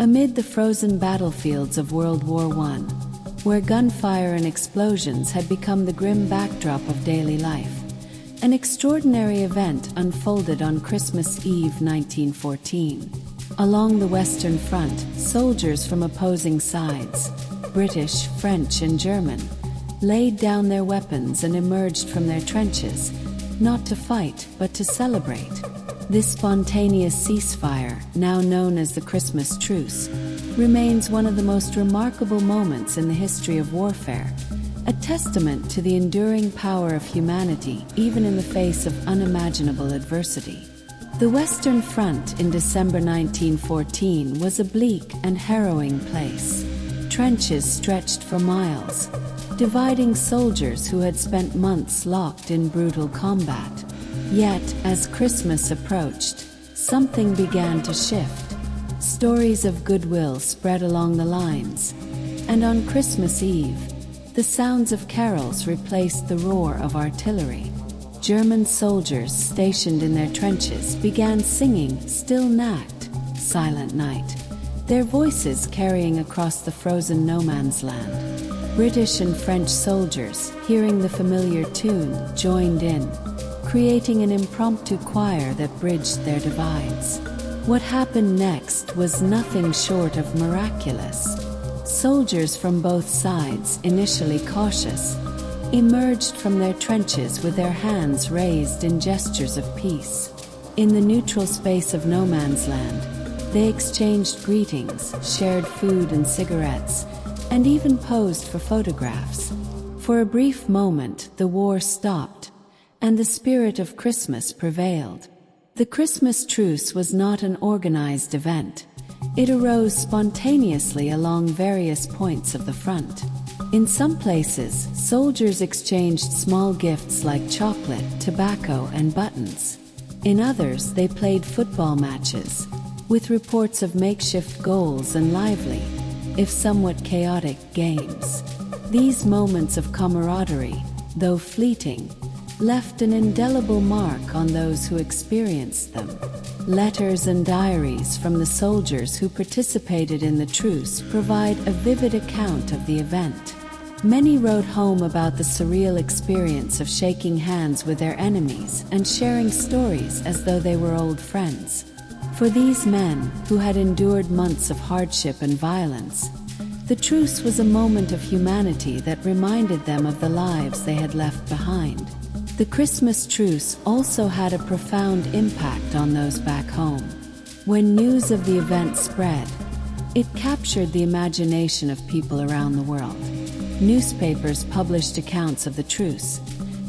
Amid the frozen battlefields of World War I, where gunfire and explosions had become the grim backdrop of daily life, an extraordinary event unfolded on Christmas Eve 1914. Along the Western Front, soldiers from opposing sides, British, French, and German, laid down their weapons and emerged from their trenches, not to fight, but to celebrate. This spontaneous ceasefire, now known as the Christmas Truce, remains one of the most remarkable moments in the history of warfare, a testament to the enduring power of humanity even in the face of unimaginable adversity. The Western Front in December 1914 was a bleak and harrowing place. Trenches stretched for miles, dividing soldiers who had spent months locked in brutal combat. Yet, as Christmas approached, something began to shift. Stories of goodwill spread along the lines, and on Christmas Eve, the sounds of carols replaced the roar of artillery. German soldiers stationed in their trenches began singing Still Nacht, Silent Night, their voices carrying across the frozen no-man's land. British and French soldiers, hearing the familiar tune, joined in, creating an impromptu choir that bridged their divides. What happened next was nothing short of miraculous. Soldiers from both sides, initially cautious, emerged from their trenches with their hands raised in gestures of peace. In the neutral space of no man's land, they exchanged greetings, shared food and cigarettes, and even posed for photographs. For a brief moment, the war stopped, and the spirit of Christmas prevailed. The Christmas Truce was not an organized event. It arose spontaneously along various points of the front. In some places, soldiers exchanged small gifts like chocolate, tobacco, and buttons. In others, they played football matches, with reports of makeshift goals and lively, if somewhat chaotic, games. These moments of camaraderie, though fleeting, left an indelible mark on those who experienced them. Letters and diaries from the soldiers who participated in the truce provide a vivid account of the event. Many wrote home about the surreal experience of shaking hands with their enemies and sharing stories as though they were old friends. For these men, who had endured months of hardship and violence, the truce was a moment of humanity that reminded them of the lives they had left behind. The Christmas Truce also had a profound impact on those back home. When news of the event spread, it captured the imagination of people around the world. Newspapers published accounts of the truce,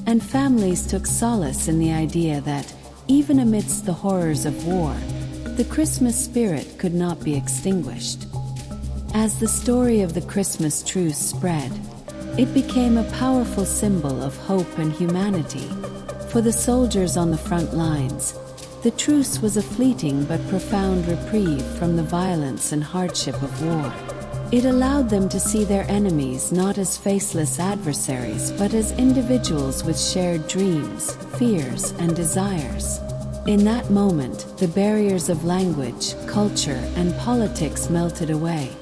and families took solace in the idea that, even amidst the horrors of war, the Christmas spirit could not be extinguished. As the story of the Christmas Truce spread, it became a powerful symbol of hope and humanity. For the soldiers on the front lines, the truce was a fleeting but profound reprieve from the violence and hardship of war. It allowed them to see their enemies not as faceless adversaries but as individuals with shared dreams, fears, and desires. In that moment, the barriers of language, culture, and politics melted away,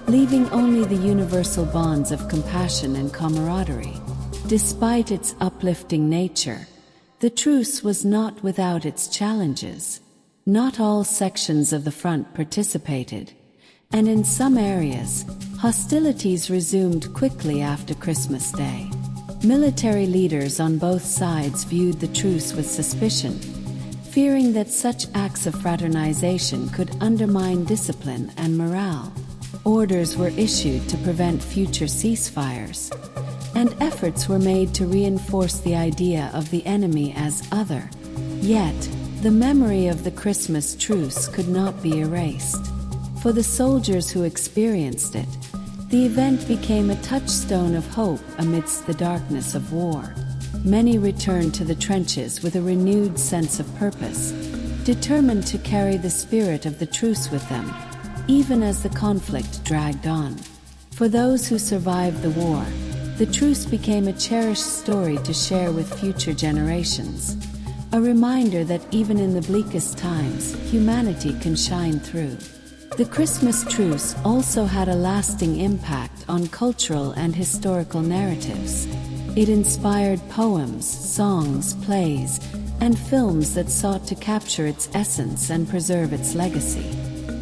leaving only the universal bonds of compassion and camaraderie. Despite its uplifting nature, the truce was not without its challenges. Not all sections of the front participated, and in some areas, hostilities resumed quickly after Christmas Day. Military leaders on both sides viewed the truce with suspicion, fearing that such acts of fraternization could undermine discipline and morale. Orders were issued to prevent future ceasefires, and efforts were made to reinforce the idea of the enemy as other. Yet, the memory of the Christmas truce could not be erased. For the soldiers who experienced it, the event became a touchstone of hope amidst the darkness of war. Many returned to the trenches with a renewed sense of purpose, determined to carry the spirit of the truce with them, even as the conflict dragged on. For those who survived the war, the truce became a cherished story to share with future generations, a reminder that even in the bleakest times, humanity can shine through. The Christmas Truce also had a lasting impact on cultural and historical narratives. It inspired poems, songs, plays, and films that sought to capture its essence and preserve its legacy.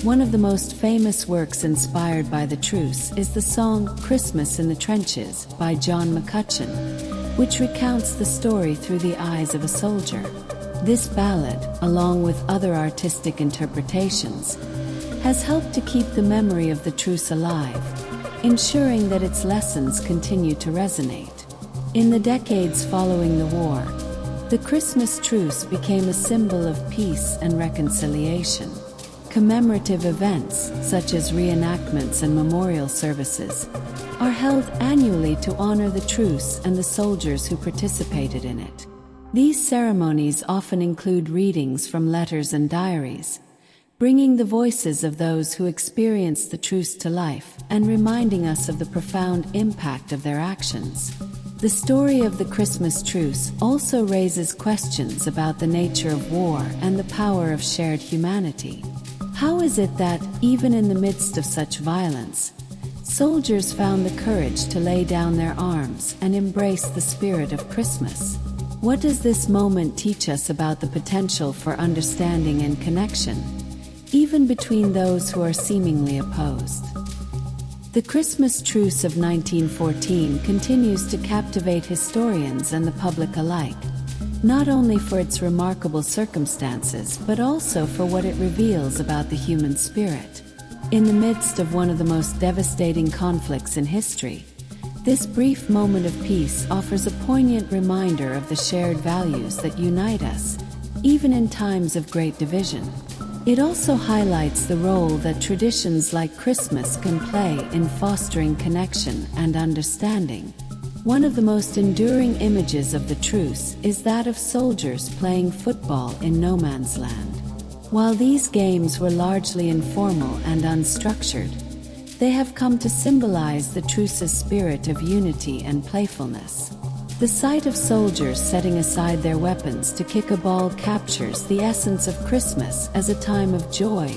One of the most famous works inspired by the truce is the song "Christmas in the Trenches" by John McCutcheon, which recounts the story through the eyes of a soldier. This ballad, along with other artistic interpretations, has helped to keep the memory of the truce alive, ensuring that its lessons continue to resonate. In the decades following the war, the Christmas Truce became a symbol of peace and reconciliation. Commemorative events, such as reenactments and memorial services, are held annually to honor the truce and the soldiers who participated in it. These ceremonies often include readings from letters and diaries, bringing the voices of those who experienced the truce to life and reminding us of the profound impact of their actions. The story of the Christmas Truce also raises questions about the nature of war and the power of shared humanity. How is it that, even in the midst of such violence, soldiers found the courage to lay down their arms and embrace the spirit of Christmas? What does this moment teach us about the potential for understanding and connection, even between those who are seemingly opposed? The Christmas Truce of 1914 continues to captivate historians and the public alike, not only for its remarkable circumstances but also for what it reveals about the human spirit. In the midst of one of the most devastating conflicts in history, this brief moment of peace offers a poignant reminder of the shared values that unite us, even in times of great division. It also highlights the role that traditions like Christmas can play in fostering connection and understanding. One of the most enduring images of the truce is that of soldiers playing football in no man's land. While these games were largely informal and unstructured, they have come to symbolize the truce's spirit of unity and playfulness. The sight of soldiers setting aside their weapons to kick a ball captures the essence of Christmas as a time of joy,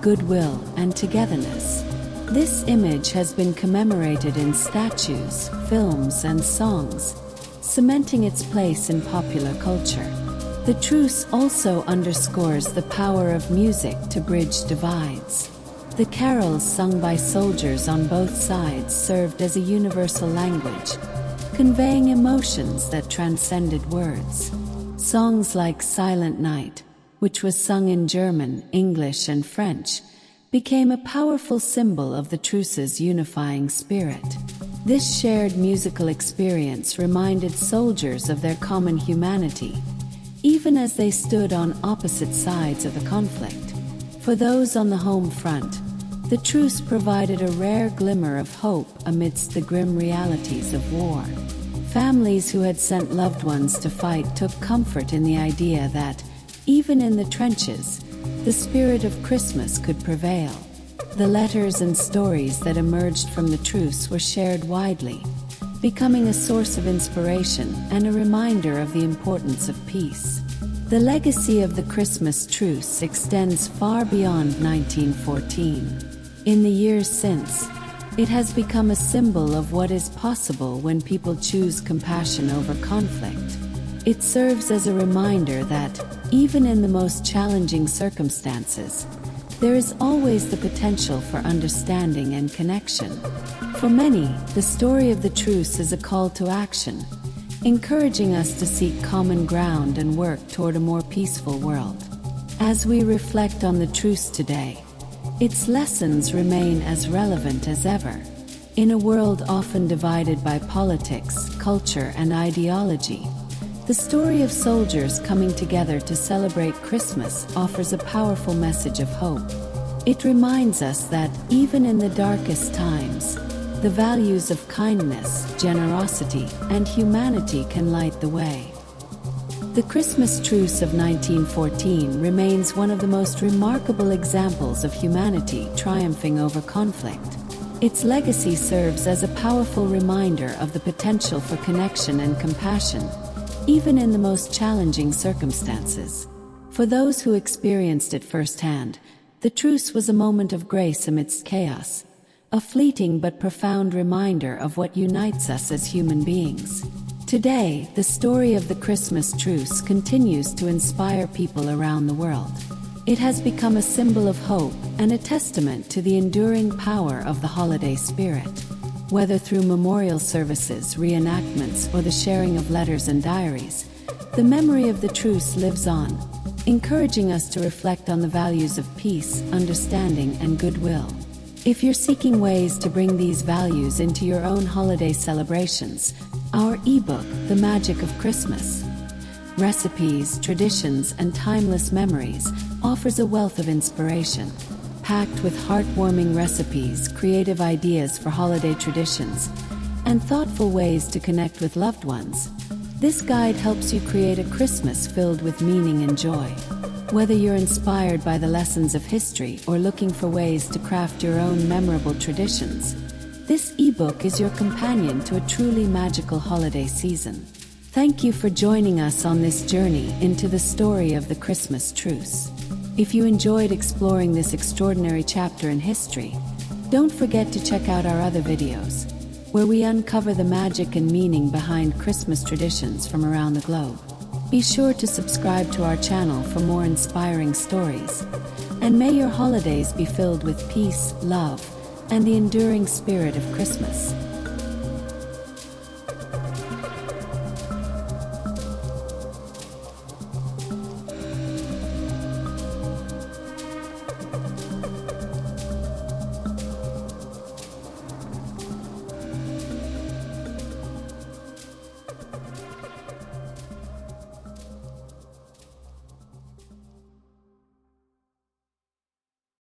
goodwill, and togetherness. This image has been commemorated in statues, films, and songs, cementing its place in popular culture. The truce also underscores the power of music to bridge divides. The carols sung by soldiers on both sides served as a universal language, conveying emotions that transcended words. Songs like "Silent Night," which was sung in German, English, and French, became a powerful symbol of the truce's unifying spirit. This shared musical experience reminded soldiers of their common humanity, even as they stood on opposite sides of the conflict. For those on the home front, the truce provided a rare glimmer of hope amidst the grim realities of war. Families who had sent loved ones to fight took comfort in the idea that, even in the trenches, the spirit of Christmas could prevail. The letters and stories that emerged from the truce were shared widely, becoming a source of inspiration and a reminder of the importance of peace. The legacy of the Christmas Truce extends far beyond 1914. In the years since, it has become a symbol of what is possible when people choose compassion over conflict. It serves as a reminder that, even in the most challenging circumstances, there is always the potential for understanding and connection. For many, the story of the truce is a call to action, encouraging us to seek common ground and work toward a more peaceful world. As we reflect on the truce today, its lessons remain as relevant as ever. In a world often divided by politics, culture, and ideology, the story of soldiers coming together to celebrate Christmas offers a powerful message of hope. It reminds us that, even in the darkest times, the values of kindness, generosity, and humanity can light the way. The Christmas Truce of 1914 remains one of the most remarkable examples of humanity triumphing over conflict. Its legacy serves as a powerful reminder of the potential for connection and compassion, even in the most challenging circumstances. For those who experienced it firsthand, The truce was a moment of grace amidst chaos, a fleeting but profound reminder of what unites us as human beings. Today, the story of the Christmas truce continues to inspire people around the world. It has become a symbol of hope and a testament to the enduring power of the holiday spirit. Whether through memorial services, reenactments, or the sharing of letters and diaries, the memory of the truce lives on, encouraging us to reflect on the values of peace, understanding, and goodwill. If you're seeking ways to bring these values into your own holiday celebrations, our ebook, The Magic of Christmas, Recipes, Traditions, and Timeless Memories, offers a wealth of inspiration. Packed with heartwarming recipes, creative ideas for holiday traditions, and thoughtful ways to connect with loved ones, this guide helps you create a Christmas filled with meaning and joy. Whether you're inspired by the lessons of history or looking for ways to craft your own memorable traditions, this ebook is your companion to a truly magical holiday season. Thank you for joining us on this journey into the story of the Christmas truce. If you enjoyed exploring this extraordinary chapter in history, don't forget to check out our other videos, where we uncover the magic and meaning behind Christmas traditions from around the globe. Be sure to subscribe to our channel for more inspiring stories, and may your holidays be filled with peace, love, and the enduring spirit of Christmas.